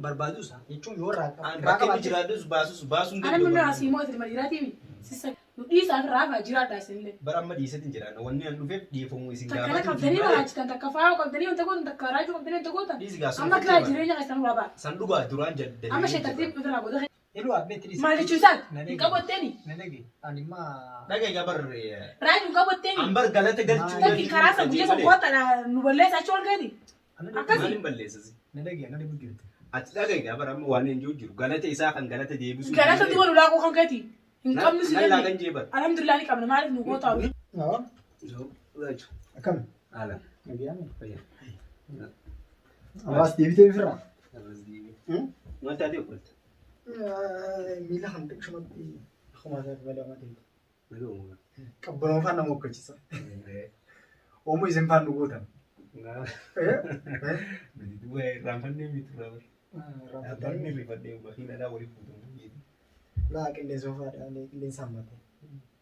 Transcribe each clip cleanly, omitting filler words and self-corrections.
barbaadusa jechuun yoo raaka jiraadus baasuun ana mun asii moo itti madiraatiimi sissa dhiisaaf raafa jiraadha isinillee bara amma dhiisatiin jiraanna wanni an dhufeef dhiifamuu isin takkana qabdanii baraachitan takka faayoo qabdanii wanta gootan takka raajuu qabdanii wanta gootan amma kiraa jireenya keessan rabaa san dhugaa duraan jedhe amma sheetartii biraa godha Elu abbeetti dhisa. maal jechuusaat qabatteeni Nanage anima dhagee gabar raajuu qabatteeni ambar galata galchuu takki karaa san guyyaa san qootadha nu balleessa achi ol gadi akkasii maaliin balleessasi nanage anade bulchite. ati dhagee gabar amma waan hin jiru galata isaa kan galata deebisu galata diba nu laaquu kan gadi hin qabnu si laa kan jeebar alhamdulillah ni qabna maaliif nu gootaa Nawa raaju akam ala nagiyame. fayya Awas deebitee firra. arras deebi wanta ati okolta Mila kan shumatti akkuma isaa balee amate. nagoo muga Qabbanoo faana mokkachisa. Oomo isin faan dhugootan. Dua rampannee miti rabar rampannee rifadhee bakiin alaa waliif fuudhamu Laa qilleensa ofaadha qilleensa hammate.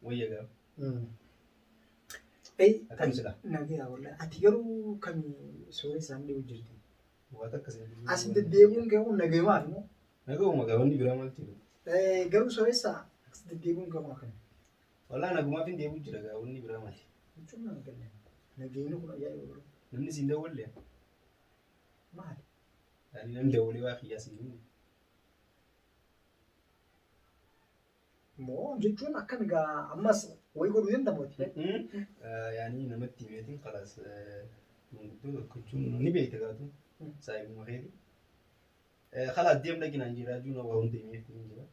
wayya gaaf Akkam sila nagaa wallahi ati garuu kan suuraa isaan dhibu jirti. waa takka sila As deddeebiin kee kun nagayumaaf moo? nagoo muga wanni biraa maal jiru Garuu suuraa isaa as deddeebiin kee kun akkam? walaa nagumaaf hin deebi'u jira gaa wanni biraa maali Jechuun nama galle. Nagayni kun ajaa'iba. namni siin dawwalle Maali? yaani namni dawwalee waa kiyyaa siin Moo jechuun akkan egaa ammas wayii godhuu dandamooti. yaani namatti himeetiin qalaas manguddoo tokkochuun ni beekte gaatu saayibuma keeti qalaas deem dhaginaan jira juuna waa hunda himeef ni jira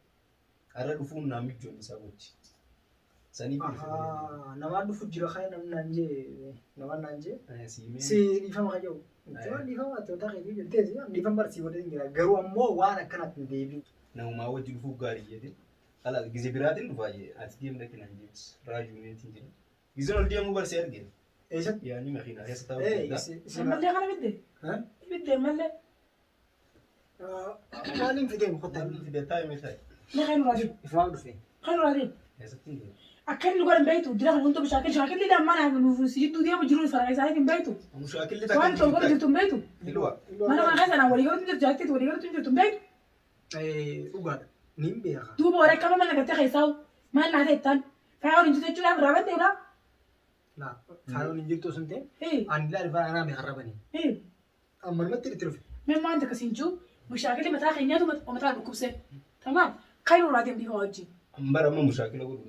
har'a dhufuun naa mijoon isaa gochi sanii Namaan dhufu jira kaya namaan naan jee. siimee Si dhiifama qabu. Jechuun dhiifama toota keetii jettee dhiifama barsii godhee jira. Garuu ammoo waan akkanatti hin deebiin. namumaa wajji dhufuuf gaarii jedhe qalaas gizee biraatiin dhufaa jee ati deem dhaginaan jeebis raajuu meetiin jira gizeen ol deemuu barsee argina Eessatti? yaani makiinaa keessa taa'u mallee kana bidde bidde mallee Maaliin fidee mukotaa? fidataa himee taa'e ni kan raajuu Ifaan dhufee. kan raajuu keessatti hin jiru akkan nu godhan beektu dira kan hundu shaakilli dhammaan nuuf si jidduu deemu jiru fara isaanii hin beektu mushaakilli waan tokko godhu jirtu hin beektu ilwa mana kana keessa naa walii galatu jirtu jaaktiitti walii galatu jirtu hin beektu Dhugaadha. Niin beeka. duuba warra akkama mana gattee keessaa maal naa ta'ettaan fayyaa hin jiru jechuudhaan raabattee dha Laa faayoon hin jirtu sun ta'e ani ilaa dhibaa anaa mee harrabanii. Ammalumatti itti dhufe. mee maanta akkasiin jiru mushaakilli mataa keenyaatu mataa dhukkubsee tamaam kan irraa deemu dhiifa wajjin ambara amma mushaakila godhu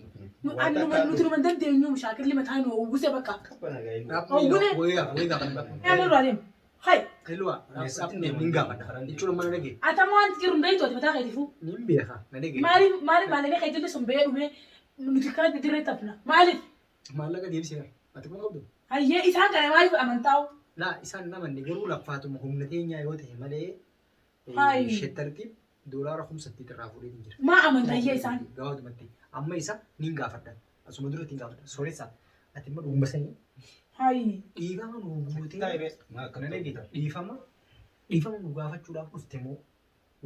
nuti numan dandeenyu mushaakilli mataa nu uwwisee bakka kabbana gaa'elu Wayii gaafa. yaa irraa deemu hay Helluwa. Niin gaafa. Jechuun mana dhagee. atama wanti jiru hin beektu ati mataa keetiifuu Niin beeka. Na dhagee. maaliif maallaqa keetillee sun ba'ee dhume nuti kanatti dirree tafna maaliif Maallaqa deebisee. Ati kun qabdu. hayyee isaan kana maaliif amantaa'u Laa isaan namanne garuu laffaatuma humna teenyaa yoo ta'e malee Hai. shettartiif doolaara 500 irraa fuudhee jira. maa amantayyee isaan Gawaadumatti. Amma isa niin gaafadha. Asuma duratti hin gaafadha. Sooressa. Ati immoo dhuguma sanii hayi dhiifama nu guutee taa'e akkana Nanagita dhiifama nu gaafachuudhaaf dhufte moo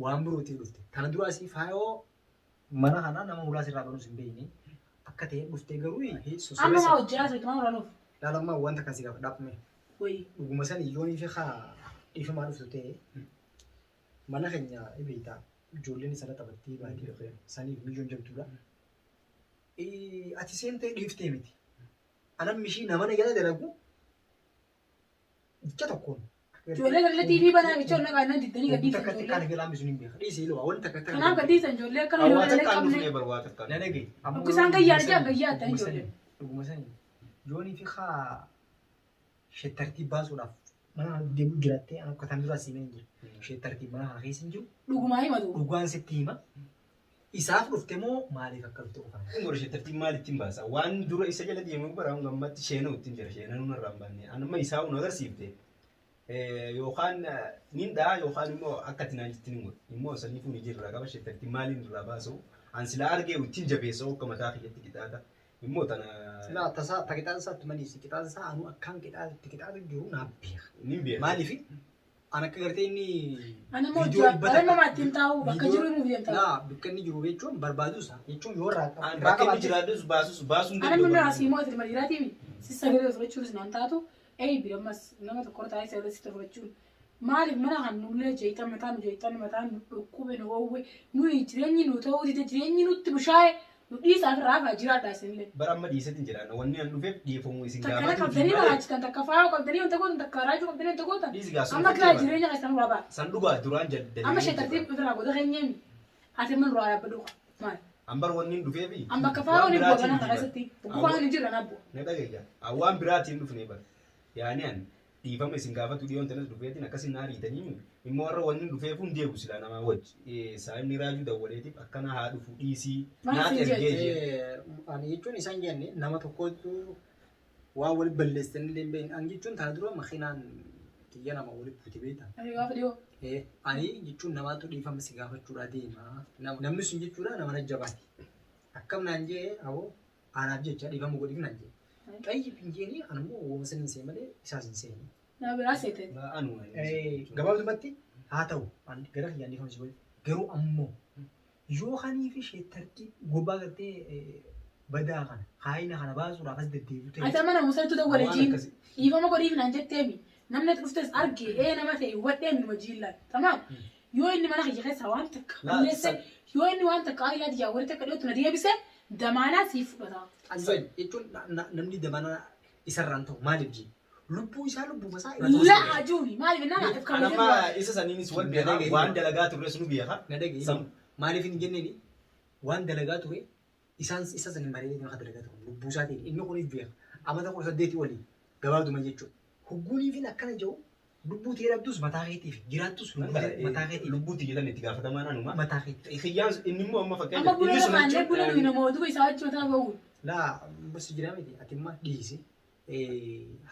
waan birootiif dhufte. Kana duraas faayoo mana kanaa nama muraas irraa banuus hin beekne akka ta'e dhuftee garuu amma maa hojjaa asirratti maa muraanuuf laalammaa wanta kan si gaafa dhaabme wayii dhuguma san iyyoon ife haa dhiifamaa dhuftu ta'e mana keenya beektaa ijoolleen sana taphattee baay'ee saniif milyoon jabduudha. Ati seentee dhiiftee miti. Anan mishii nama na jala dalagu jecha tokkoon. ijoollee gallee TV banaa jechuun nagaa nan diddanii gadhiisan Takka ijoollee takkaan galaan bisuun hin beeka. Dhiisee ilma waan takka takka. kanaaf gadhiisan ijoollee akka nuyi Hawaasa ilaalee kan qabne dhufee barbaada kan. Nanage. Akka isaan gayyaa argaa gayyaa ta'an ijoollee. Dhuguma sanii. Joonii fi haa shettartii baasuudhaaf mana deemu jiraattee akka tan duraa siimee hin jiru. Shettartii mana haa keessa hin jiru. dhugumaa himatu Dhugaan sitti hima. Isaaf dhufte moo maaliif akka dhufte qofaan? Ngoro shettartii maalittiin baasa waan dura isa jala deemuu baraan gammatti sheenaa uttiin jira sheenaa nuna irraa hin baanne anuma isaa nu agarsiifte yookaan nin dhaa yookaan immoo akka tinaan jettiin hin godhu immoo sanii fuuni jirra qaba shettartii maaliin irraa baasu an silaa argee uttiin jabeessa akka mataa kiyyatti qixaata immoo tana Silaa tasaa qixaata isaatti maliisi qixaata isaa anu akkaan qixaata jiru naaf beeka. nin beeka. Maaliif? An akka gartee inni ana moo jira nama ittiin taa'u bakka jiru himuuf deemtaa laa bakka inni jiru jechuun barbaaduusa jechuun yoo An bakka inni jiraadus baasuun ana mun asii moo itti madiraatiimi si sagalee fudhachuunis naan taatu bira ammas nama tokko taa'ee sagalee sitti fudhachuun maaliif mana kan nullee jeetan mataan dhukkube nu oowwe nuyi jireenyi nu ta'uu dide jireenyi nutti bushaa'e nu dhiisaaf raafaa jiraadha isinillee. Bara amma dhiisatiin jiraanna wanni an dhufeef dhiifamuu isin Takkana gaafatu. qabdanii baraachitan takka faayoo qabdanii wanta gootan takka raajuu qabdanii wanta gootan. Dhiisi gaasuma Amma kiraa jireenya keessan nurraa ba'a. San dhugaa duraan jalli. Amma sheetartii biraa godha keenyeen ati amma nurraa yaabbaduu maali? Ambar wanni hin dhufeefi. Amma akka faayoo ni boobana kana keessatti bukkufaan ni jira nabbo. Na dhagayaa. Waan biraatiin dhufnee bara. Yaani an dhiifama isin gaafatu dhiyoon tanas dhufeetiin akkasiin naa riitanii immoo warra wanni dhufeef hundi eegu silaa namaa wajji. Saayimni raajuu dawwaleetiif akkana haa dhufu dhiisii naa ergee. Ani jechuun isaan jenne nama tokkotu waa wali balleessan illee hin beekne. Ani jechuun ta'a dura makiinaan xiyya nama wali buti beekta. Ani gaafa dhiyoo. Ani jechuun namaatu dhiifama si gaafachuudhaa deema. Namni sun jechuudha nama najjabaati. Akkam naan jee awoo anaaf jecha dhiifama godhiif naan jee. Qayyi pinjeeni anammoo woomsa hin seene malee isaas hin seene. Naa biraa seete. Gabaabumatti haa ta'u gara kiyyaan dhiifama si godhe garuu ammoo yoo hanii fi sheettartii gurbaa gartee badaa kana haayina kana baasuudhaaf as deddeebi'u ta'e. Ati amma namusa itti dawwale jiin dhiifama godhiif naan jetteemi. Namni dhuftes argee nama ta'e wadheen numa jiillaan. Tamaam yoo inni mana kiyya keessaa waan takka balleesse yoo inni waan takka aayilaa diyyaa walitti akka dhiyootu na deebise damaanaa siif fudhata. Azzain jechuun namni damaanaa isarraan ta'u maaliif jii? Lubbuu isaa lubbuu masaa Laa ajuuni maaliif nama ati kan Anama isa saniinis wal beekaa waan dalagaa turres nu beekaa. na dhagaye maaliif hin jenneeni waan dalagaa ture isaan isa saniin bareedee nama dalagaa ture lubbuu isaatiin inni kunis beeka amata 18 waliin gabaabduma jechuudha. Hugguunii fi akkana jiru lubbuu ta'ee dhabdus mataa keetiif jiraattus mataa keetiif Lubbuu xiyyeetan itti gaafatamaan anuma. mataa keetiif. Hiyyaan inni immoo amma amma fakkeenya buna lafaan buna nuyi namoota isaa achi mataa ba'uun. Laa bas jira miti ati immoo dhiisi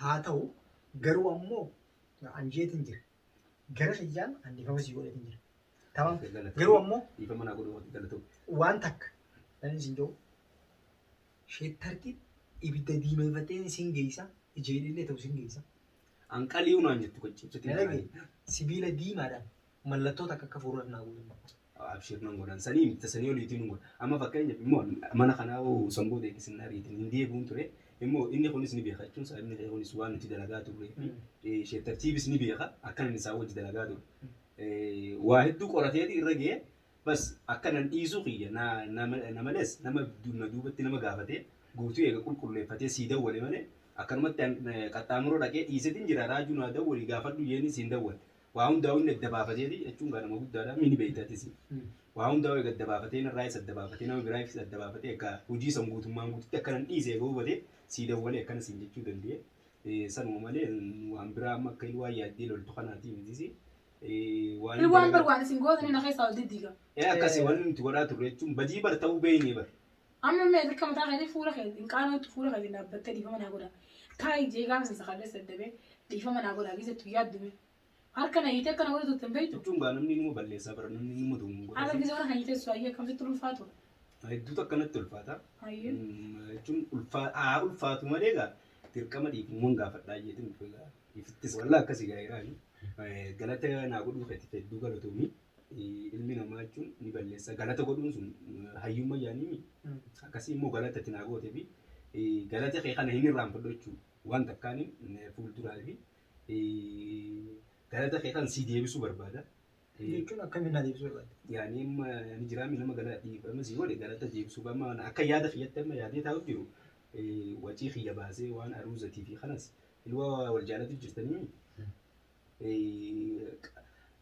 haa ta'u garuu ammoo anjeetiin jira gara kiyyaan handifama sii godhatiin jira. Tamam garuu ammoo dhiifama naa godhu galatoo. waan takka nan isin jiru sheettartii ibidda diimeeffatee isin geessa ijeelillee ta'u isin geessa. Anqalii unaan jettu kochi. Sibiila diimaadhaan mallattoo takka akka fuuldura naa godhan. Abshir nan godhan sanii miti sanii oliitiin nu godhan. Amma fakkeenyaaf immoo mana kanaa samboo deekisin ariitiin hin deebi'uun ture. Immoo inni kunis ni beeka jechuun isaa inni kunis waan nuti dalagaa turre. Sheettartiibis ni beeka akkan inni isaa wajji dalagaa ture. Waa hedduu qorateeti irra ga'e bas akkanan dhiisuu kiyya namales nama duubatti nama gaafatee guutuu eega qulqulleeffatee sii dawwale malee akkanumatti qaxxaamuroo dhaqee dhiisetiin jira raajuun haa dawwali gaafadhu yeenii siin dawwale. Waa hundaa inni adda baafateeti jechuun gaa nama guddaadha mini beektatis. Waa hundaa eega adda baafatee narraa isa adda baafatee nama biraa isa adda baafatee akka hojii san guutummaan guututti akkanan dhiise eega hubatee sii dawwalee akkana siin jechuu danda'e. Sanuma malee waan biraa amma akka waan yaaddee loltu kanaati mitisi. Waan barbaade isin gootanii na keessaa ol diddiiga. Akkasii wanni nuti godhaa turre jechuun badii bar ta'uu beeknee bar. Amma mee akka mataa keetii fuula keetii hin qaanootu fuula keetii dhaabbattee dhiifama naa godha. Taa'ii jee gaafa isa kallee saddabee dhiifama naa godha gisattu yaaddume. Harka na hiitee akkana godhatu hin beektu. Jechuun gaa namni numa balleessaa bara namni numa tumu. Haala gisee warra kan hiitee su'ayyee akkamitti ulfaatu. Hedduutu akkanatti ulfaata. Hayyee. Jechuun ulfaatu malee gaa dirqama dhiifummoon gaafadhaa jeetiin dhugaa. Ifittis wallaa akkasii gaa'iraani. Galata naa godhuu feeti hedduu galatoomii. Ilmi namaa jechuun ni balleessa. Galata godhuun sun hayyummaa yaanii akkasii immoo galata itti naa gootee fi galata kee kana hin irraanfadhu jechuudha. Waan takkaan fuulduraa fi galata kee kan sii deebisuu barbaada. Jechuun akkamiin na deebisuu barbaada? Yaani ni jiraami nama galata dhiifama sii godhe galata deebisuu gama akka yaada kiyyatti amma yaadee taa'uuf jiru wacii kiyya baasee waan aruuzatii fi kanas ilwa wal jaalatu jirtanii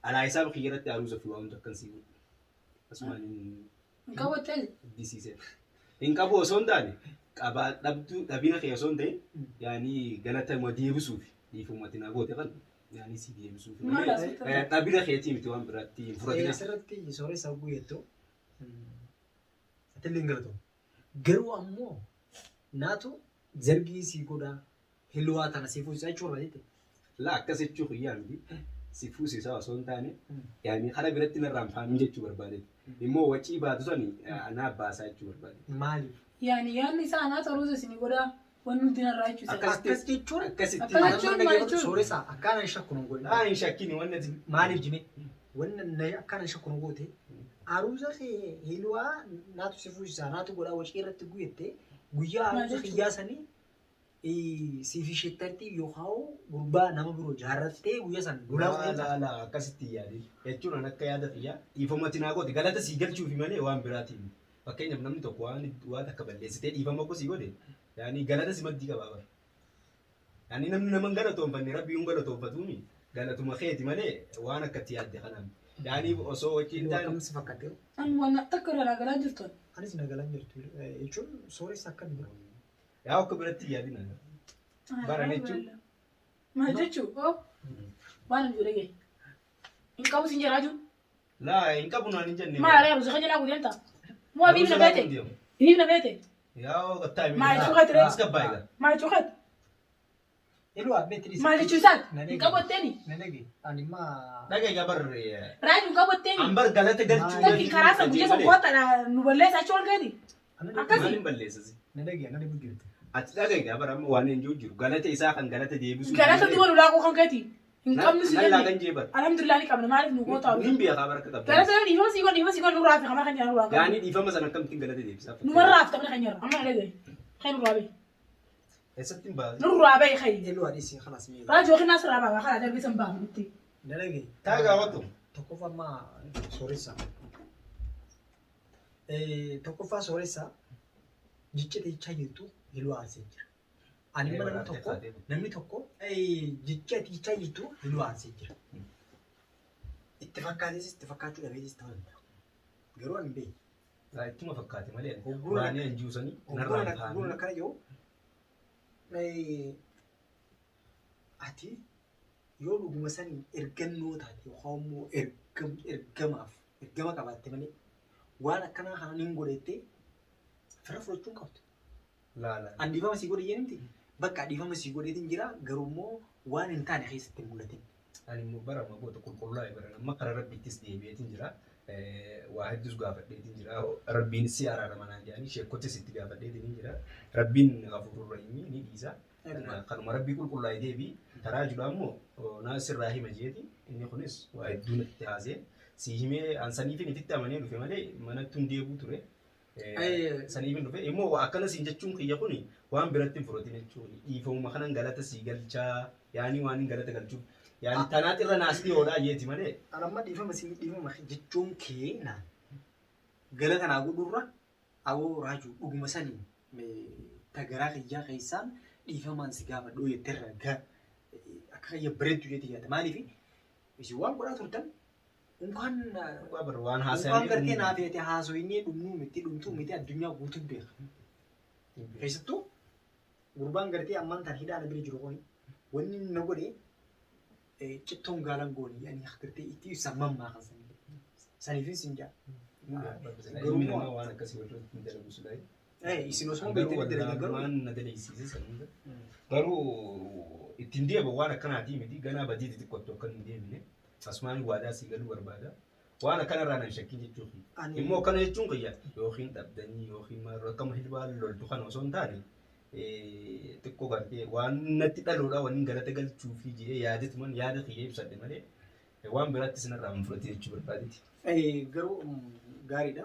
alaa isaaf kiyyarratti aruuza fi waan takkan sii godhe. Asumaan Hin qabattee. disiisee. Hin qabu osoo hin taane qabaa dhabina kee osoo hin ta'in yaani galata ma deebisuuf dhiifumatti naa goote kan yaani si deebisuuf. Dhabina keetii miti waan biraatti hin fudhatina. Asirratti sooressa oguu jettu ati illee hin galatu. Garuu ammoo naatu zargii sii godhaa hilwaa tana sii fuusisaa jechuun barbaadete. Laa akkas jechuu kiyyaa miti si fuusisaa osoo hin taane yaani hara biratti narraan faamin jechuu barbaadete. Immoo wacii baatu sani naa baasaa jechuu barbaadete. Maaliif? Yaani isaa naata aruusa isin godhaa wanni nuti narraa jechuudha. Akkas jechuun akkasitti Akkana jechuun maal jechuudha? sooressa akkaan hin shakku nun godha. hin shakkini wanni ati Maaliif jime? Wanni akkaan hin shakku nun goote aruusa kee hilwaa naatu si fuusisaa naatu godhaa wacii irratti guyyette guyyaa aruusa kiyyaa sanii siif isheettatti yookaan gurbaa nama biroo jaarrattee guyyaa san lolaa la akkasitti yaade jechuun an akka yaada xiyyaa dhiifamatti naa godhe galata sii galchuufi malee waan biraatiin fakkeenyaaf namni tokko waan akka balleessitee dhiifama akka sii godhe yaani galata si maddii qabaa bara yaani namni nama galatoonfanne rabbii hin galatoonfatuumi galatuma keeti malee waan akkatti yaadde kanaan yaani osoo wajjin ta'an akkamitti fakkaatee Ani waan akka irraa galaa jirtu. anis nagalaan jirtu jechuun sooressa akka dura yaa akka biratti yaadina bara jechuun Maal jechuun waan hin jirre hin qabu sin jiraatu. laa hin qabu naan hin jenne Maal yaa rusa jala gudenta. Mo biif na bete. Biif na bete. yaa qataa mi Maal chuqat re. aska baayga Maal chuqat. eluu abbeetti Maal jechuusan. Hin qabotteni. nanage anima dhagaa yaa barre Raajuu hin qabotteni. ambar galata galchuu Takki karaa san guyyaa san koota nu balleessa achi ol gadi. Akkasii. maalin balleessasi nanage nani bugirte ati dhagaa yaa bara amma waan hin jiru galata isaa kan galata deebisu Galata duba nu laaquu kan gadi. Hin qabnu si laa jenne. kan jeebar Alhamdulillah ni qabna maaliif nu goota. hin biya kabar ka qabda Galata dhiifama si godhu raafi kama kan jiran raafi. yaani dhiifama sana akkamittiin galata deebisaaf Nu marraaf tabna kan jiran amma dhagay. Kan raabi. eessatti hin baase Nu raabi khay. eluu adisi khalas mi Raajuu khina sira baba khala darbi san baa nutti. nanage taagaa wattu tokkoffaa amma sooressa tokkoffaa sooressa jichete jechaa jirtu eluu aasee jira anima namni tokko jichete jechaa jirtu eluu aasee jira itti fakkaates itti fakkaachuu dhabeetis ta'uu danda'a garuu ani beeku ittuma fakkaate malee Hoggura- waan hin juusanii narraa Hogguraan ta'anii akkana jiru ati yoo dhuguma sanii ergannoo taate yookaan immoo ergama qabaatte malee waan akkanaa kana hin godhette fira fudhachuun qabdu. laala An dhiifama sii godhe miti bakka dhiifama sii godheetiin jira garuu immoo waan hin taane keessatti hin mul'atin. ani immoo bara magoota qulqullaa'e bara amma karaa rabbiittis deebi'eetiin jira waa hedduus gaafadheetiin jira rabbiin si araarama naan jedhanii sheekottis itti gaafadheetiin jira rabbiin hafuurra inni ni dhiisa kanuma rabbii qulqullaa'e deebii taraa jiru ammoo naa sirraa hima jeeti inni kunis waa hedduu natti haasee si himee ansaniifin ifitti amanee dhufe malee manatti hin deebi'u ture saniifin dhufe immoo akkana siin jechuun kiyya kuni waan biratti hin fudhatin jechuudha dhiifamuma kanan galata sii galchaa yaani waan hin galata galchuuf yaani tanaat irra naas dhiyoodhaa jeeti malee Anamma dhiifama jechuun kee naan galata naa godhurra awoo raajuu dhuguma sanii tagaraa kiyyaa keessaan dhiifamaan si gaafadhoo jetterra akka kiyya bareeddu jeeti yaada maaliif isin waan godhaa turtan unkaan waan unkaan gartee naa feete haasoyinee dhumnuu miti dhumtuu miti addunyaa guutuu beeka keessattuu gurbaan gartee ammaan tan hidhaan bira jiru kuni wanni na godhe cittoon gaalan goonii ani gartee itti ibsan mammaa kan saniifin sin jaa ilmi namaa waan akkasii warra hin dalagu sulaayi isin osoo beektanii dalagaa garuu waan na daleessiise san hunda garuu ittiin deeba waan akkanaatii miti ganaa badii xixiqqoottu akka hin deemine asumaan waadaa sii galuu barbaada waan akkanarraa nan shakkiin jechuuf immoo akkana jechuun kiyya yookiin dhabdanii yookiin rakkama hilbaa loltu kana osoo hin taane xiqqoo gartee waan natti dhaloodhaa waan galata galchuu fi jedhee yaadetuman yaada kiyya ibsadhe malee waan biraatti sinarraa hin fudhate jechuu barbaadeti. Garuu gaariidha.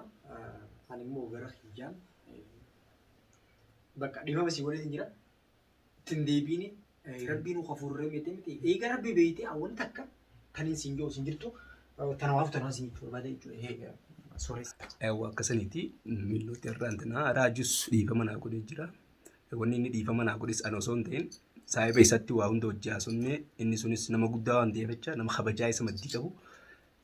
Ani immoo gara kiyyaan bakka dhiifama si godheetiin jira. Ittiin deebiin rabbiin nu hafuurree miti miti. Egaa rabbi beeytee awwan takka taniin siin jiru siin jirtu tanaaf tanaa siin jechuu barbaada jechuudha. Sooressa. Akkasaniiti miiloti irraan tanaa raajus dhiifama naa godhee jira. Wanni inni dhiifama naa godhes ana osoo hin ta'in saayiba isatti waa hunda hojjaa sunnee inni sunis nama guddaa waan ta'eef jecha nama kabajaa isa maddii qabu.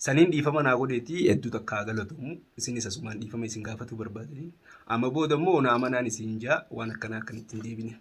Saniin dhiifama naa godheetii hedduu takka galatamu isinis asumaan dhiifama isin gaafatu barbaadanii amma booda immoo naa manaan isin jaa waan akkanaa akkanitti hin deebine.